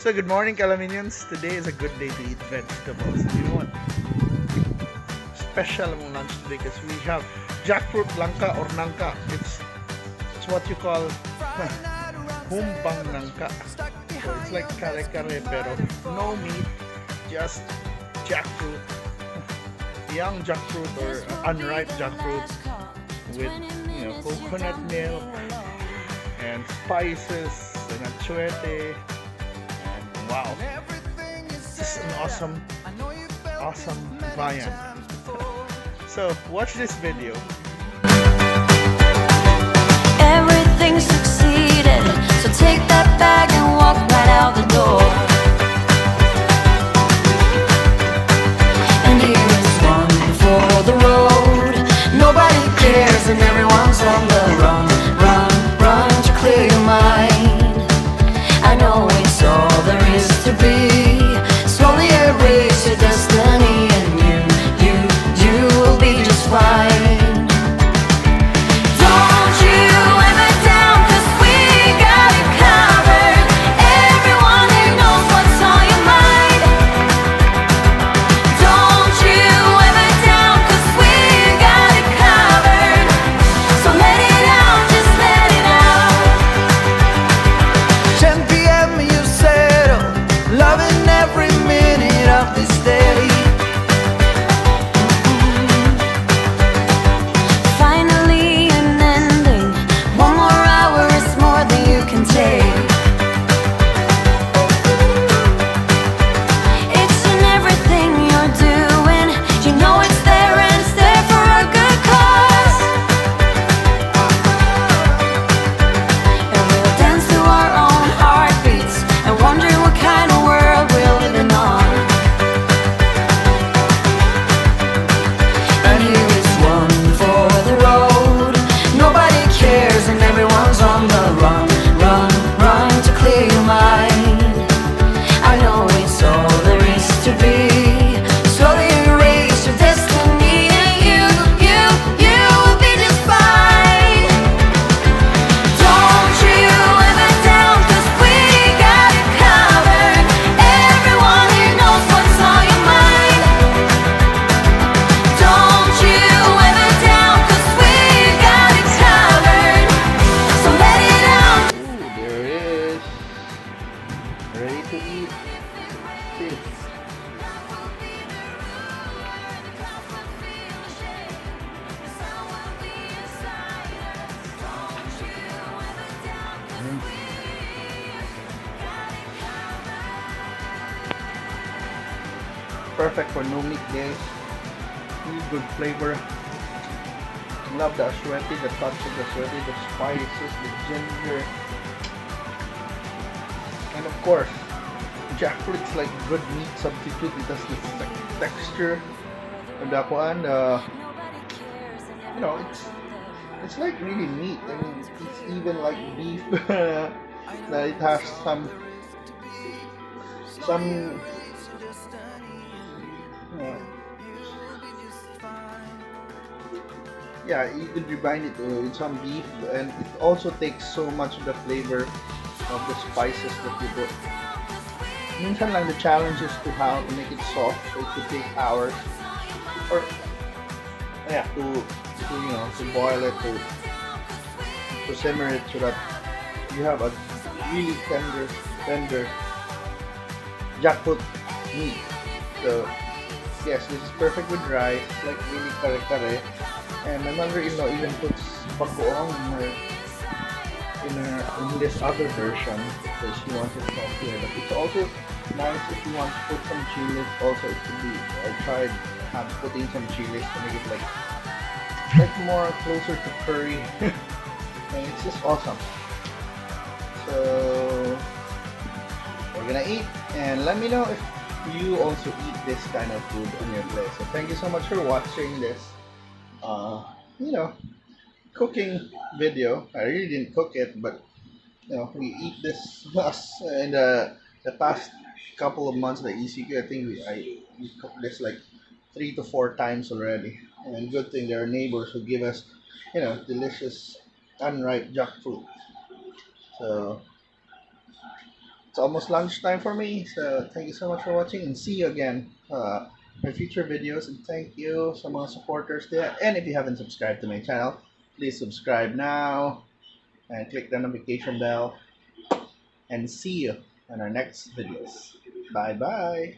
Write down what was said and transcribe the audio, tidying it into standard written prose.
So good morning, Calaminians. Today is a good day to eat vegetables. You know what? Special among lunch today because we have Jackfruit Langka or Nangka. It's what you call Humbang Nangka. So it's like kare-kare pero no meat, just jackfruit, young jackfruit or unripe jackfruit with coconut milk and spices and achuete. Wow, this is an awesome viand. So watch this video. Everything succeeded, so take that bag and walk right out the door. And here is one for the road. Nobody cares and everyone's on the run, run, run to clear your mind. I know it's all there is to be. Slowly erase your destiny, and you will be just fine. Don't you ever down, 'cause we got it covered. Everyone here knows what's on your mind. Don't you ever down, 'cause we got it covered. So let it out, just let it out. 10 p.m. you settle, loving every minute of this day. Finally an ending. One more hour is more than you can take. It's in everything you're doing. You know it's there and it's there for a good cause. And we'll dance to our own heartbeats and wonder what kind of world we're living on. And here is one for the road. Nobody cares and everyone's on the run, run, run to clear your mind. I know it's all there is to be. Slowly erase your destiny, and you will be just fine. Don't you ever down, 'cause we got it covered. Everyone here knows what's on your mind. Don't you ever down, 'cause we got it covered. So let it out. Ooh, there it is. Ready to eat. This. Perfect for no meat days. Really good flavor. Love the achuete, the touch of the achuete, the spices, the ginger, and of course, jackfruit's like good meat substitute. It has this like texture, and the kuan, it's like really meat. I mean, it's even like beef. That it has some yeah, you could combine it with some beef, and it also takes so much of the flavor of the spices that you put. Minsan lang the challenge is to how to make it soft, so it could take hours, or yeah, to boil it, to simmer it so that you have a really tender jackfruit meat. So yes, this is perfect with rice, like really kare-kare. And my mother-in-law even puts bagoong in this other version because she wants it salty. But it's also nice if you want to put some chilies. Also, it could be. I tried putting some chilies to make it like more closer to curry, and it's just awesome. So we're gonna eat, and let me know if you also eat this kind of food on your place. So thank you so much for watching this cooking video. I really didn't cook it, but we eat this us in the past couple of months at ECQ. I think we cooked this like 3 to 4 times already, and good thing there are neighbors who give us delicious unripe jackfruit. So It's almost lunchtime for me, so thank you so much for watching and see you again for future videos. And thank you so much supporters there. And if you haven't subscribed to my channel, please subscribe now and click the notification bell. And see you in our next videos. Bye bye.